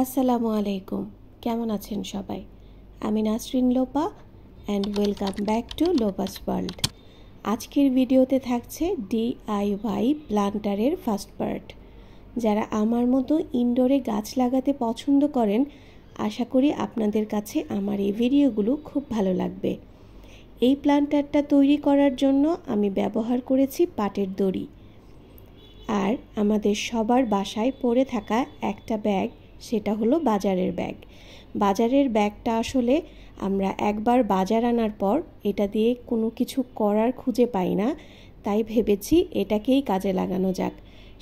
আসসালামু আলাইকুম, কেমন আছেন সবাই? আমি Nasrin Lopa and welcome back to Lopa's world. আজকের ভিডিওতে থাকছে DIY প্লান্টারের ফার্স্ট পার্ট। যারা আমার মতো ইনডোরে গাছ লাগাতে পছন্দ করেন, আশা করি আপনাদের কাছে আমার এই ভিডিওগুলো খুব ভালো লাগবে। এই প্লান্টারটা তৈরি করার জন্য আমি ব্যবহার করেছি পাটের দড়ি, আর আমাদের সবার বাসায় পড়ে থাকা একটা ব্যাগ, সেটা হলো বাজারের ব্যাগ। বাজারের ব্যাগটা আসলে আমরা একবার বাজার আনার পর এটা দিয়ে কোনো কিছু করার খুঁজে পাই না, তাই ভেবেছি এটাকেই কাজে লাগানো যাক।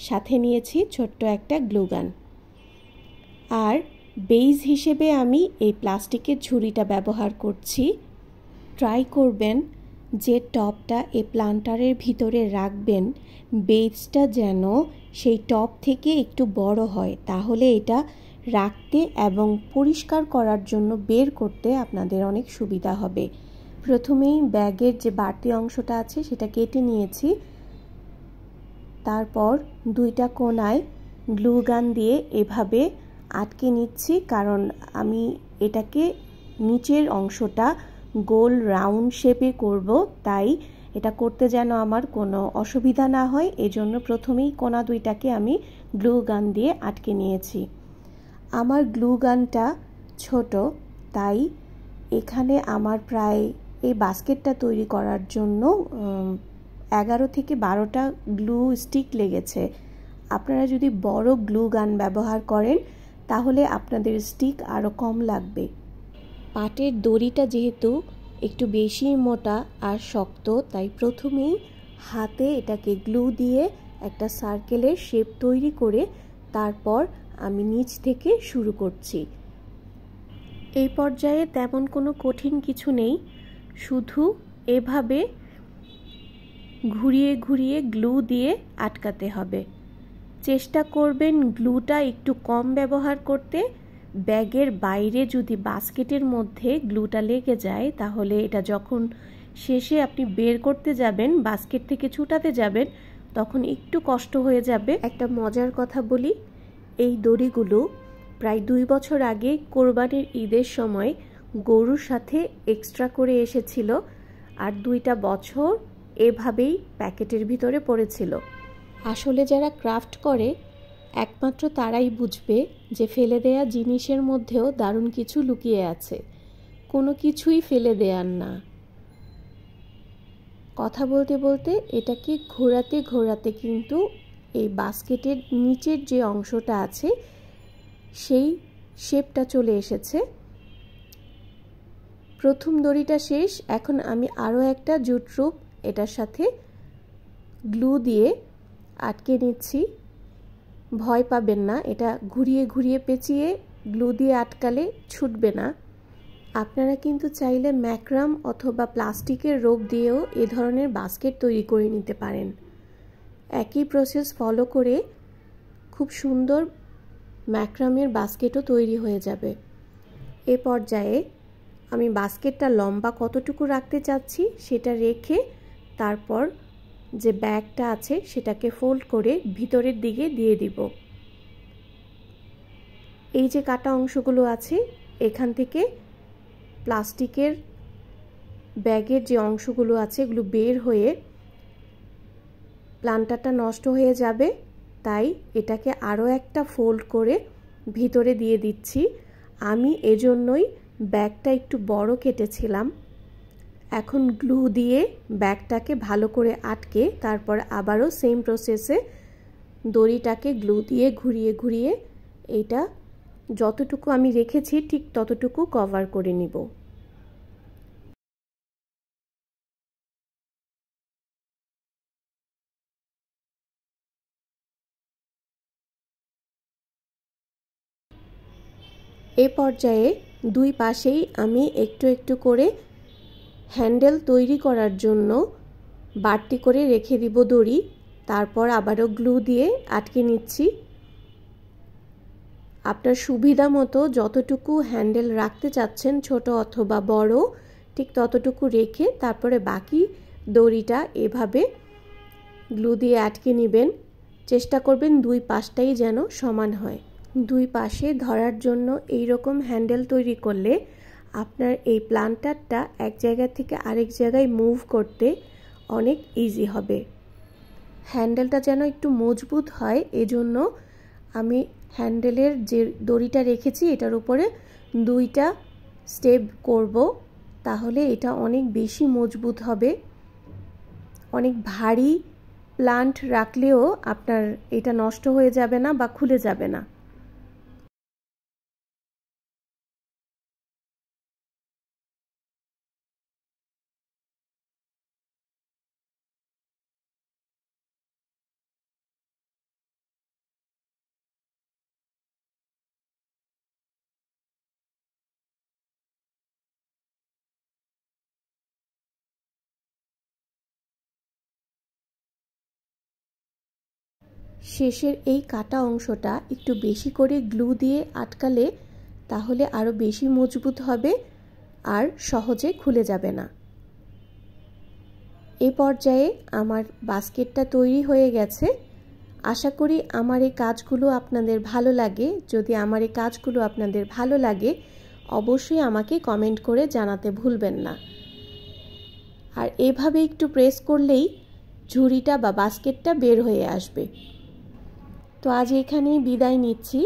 সাথে নিয়েছি ছোট্ট একটা গ্লুগান, আর বেইজ হিসেবে আমি এই প্লাস্টিকের ঝুড়িটা ব্যবহার করছি। ট্রাই করবেন যে টবটা এই প্লান্টারের ভিতরে রাখবেন, বেইজটা যেন সেই টব থেকে একটু বড় হয়, তাহলে এটা রাখতে এবং পরিষ্কার করার জন্য বের করতে আপনাদের অনেক সুবিধা হবে। প্রথমেই ব্যাগের যে বাড়তি অংশটা আছে সেটা কেটে নিয়েছি, তারপর দুইটা কোণায় গ্লু গান দিয়ে এভাবে আটকে নিচ্ছি, কারণ আমি এটাকে নিচের অংশটা গোল রাউন্ড শেপে করব, তাই এটা করতে যেন আমার কোনো অসুবিধা না হয়, এজন্য প্রথমেই কোণা দুইটাকে আমি গ্লু গান দিয়ে আটকে নিয়েছি। আমার গ্লু গানটা ছোট, তাই এখানে আমার প্রায় এই বাস্কেটটা তৈরি করার জন্য 11 থেকে 12টা গ্লু স্টিক লেগেছে। আপনারা যদি বড় গ্লু গান ব্যবহার করেন তাহলে আপনাদের স্টিক আরও কম লাগবে। পাটের দড়িটা যেহেতু একটু বেশি মোটা আর শক্ত, তাই প্রথমেই হাতে এটাকে গ্লু দিয়ে একটা সার্কেলের শেপ তৈরি করে তারপর আমি নিচ থেকে শুরু করছি। এই পর্যায়ে তেমন কোনো কঠিন কিছু নেই, শুধু এভাবে ঘুরিয়ে ঘুরিয়ে গ্লু দিয়ে আটকাতে হবে। চেষ্টা করবেন গ্লুটা একটু কম ব্যবহার করতে। ব্যাগের বাইরে যদি বাস্কেটের মধ্যে গ্লুটা লেগে যায় তাহলে এটা যখন শেষে আপনি বের করতে যাবেন, বাস্কেট থেকে ছুটাতে যাবেন, তখন একটু কষ্ট হয়ে যাবে। একটা মজার কথা বলি, এই দড়িগুলো প্রায় 2 বছর আগে কোরবানির ঈদের সময় গরুর সাথে এক্সট্রা করে এসেছিল, আর 2টা বছর এভাবেই প্যাকেটের ভিতরে পড়েছিল। আসলে যারা ক্রাফট করে একমাত্র তারাই বুঝবে যে ফেলে দেয়া জিনিসের মধ্যেও দারুণ কিছু লুকিয়ে আছে। কোনো কিছুই ফেলে দেয়ার না। কথা বলতে বলতে এটাকে ঘোরাতে ঘোরাতে কিন্তু এই বাস্কেটের নিচের যে অংশটা আছে সেই শেপটা চলে এসেছে। প্রথম দড়িটা শেষ, এখন আমি আরও একটা জুট রূপ এটার সাথে গ্লু দিয়ে আটকে নিচ্ছি। ভয় পাবেন না, এটা ঘুরিয়ে ঘুরিয়ে পেঁচিয়ে গ্লু দিয়ে আটকালে ছুটবে না। আপনারা কিন্তু চাইলে ম্যাক্রাম অথবা প্লাস্টিকের রোপ দিয়েও এ ধরনের বাস্কেট তৈরি করে নিতে পারেন। একই প্রসেস ফলো করে খুব সুন্দর ম্যাক্রামের বাস্কেটও তৈরি হয়ে যাবে। এ পর্যায়ে আমি বাস্কেটটা লম্বা কতটুকু রাখতে চাচ্ছি সেটা রেখে তারপর যে ব্যাগটা আছে সেটাকে ফোল্ড করে ভিতরের দিকে দিয়ে দিব। এই যে কাটা অংশগুলো আছে এখান থেকে প্লাস্টিকের ব্যাগের যে অংশগুলো আছে এগুলো বের হয়ে প্লান্টারটা নষ্ট হয়ে যাবে, তাই এটাকে আরও একটা ফোল্ড করে ভিতরে দিয়ে দিচ্ছি। আমি এজন্যই ব্যাগটা একটু বড় কেটেছিলাম। এখন গ্লু দিয়ে ব্যাগটাকে ভালো করে আটকে তারপর আবারও সেম প্রসেসে দড়িটাকে গ্লু দিয়ে ঘুরিয়ে ঘুরিয়ে এইটা যতটুকু আমি রেখেছি ঠিক ততটুকু কভার করে নিব। এ পর্যায়ে দুই পাশেই আমি একটু একটু করে হ্যান্ডেল তৈরি করার জন্য বাড়তি করে রেখে দিব দড়ি, তারপর আবারও গ্লু দিয়ে আটকে নিচ্ছি। আপনার সুবিধা মতো যতটুকু হ্যান্ডেল রাখতে চাচ্ছেন, ছোট অথবা বড়, ঠিক ততটুকু রেখে তারপরে বাকি দড়িটা এভাবে গ্লু দিয়ে আটকে নেবেন। চেষ্টা করবেন দুই পাশটাই যেন সমান হয়। দুই পাশে ধরার জন্য এই রকম হ্যান্ডেল তৈরি করলে আপনার এই প্লান্টারটা এক জায়গা থেকে আরেক জায়গায় মুভ করতে অনেক ইজি হবে। হ্যান্ডেলটা যেন একটু মজবুত হয় এজন্য আমি হ্যান্ডেলের যে দড়িটা রেখেছি এটার উপরে 2টা স্টেপ করব, তাহলে এটা অনেক বেশি মজবুত হবে। অনেক ভারী প্লান্ট রাখলেও আপনার এটা নষ্ট হয়ে যাবে না বা খুলে যাবে না। শেষের এই কাটা অংশটা একটু বেশি করে গ্লু দিয়ে আটকালে তাহলে আরো বেশি মজবুত হবে আর সহজে খুলে যাবে না। এই পর্যায়ে আমার বাস্কেটটা তৈরি হয়ে গেছে। আশা করি আমার এই কাজগুলো আপনাদের ভালো লাগে। যদি আমার এই কাজগুলো আপনাদের ভালো লাগে অবশ্যই আমাকে কমেন্ট করে জানাতে ভুলবেন না। আর এভাবে একটু প্রেস করলেই ঝুড়িটা বা বাস্কেটটা বের হয়ে আসবে। তো আজ এখানেই বিদায় নিচ্ছি।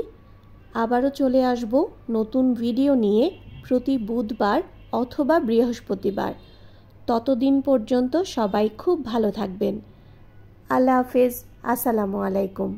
আবারও চলে আসব নতুন ভিডিও নিয়ে প্রতি বুধবার অথবা বৃহস্পতিবার। ততদিন পর্যন্ত সবাই খুব ভালো থাকবেন। আল্লাহ হাফেজ। আসসালামু আলাইকুম।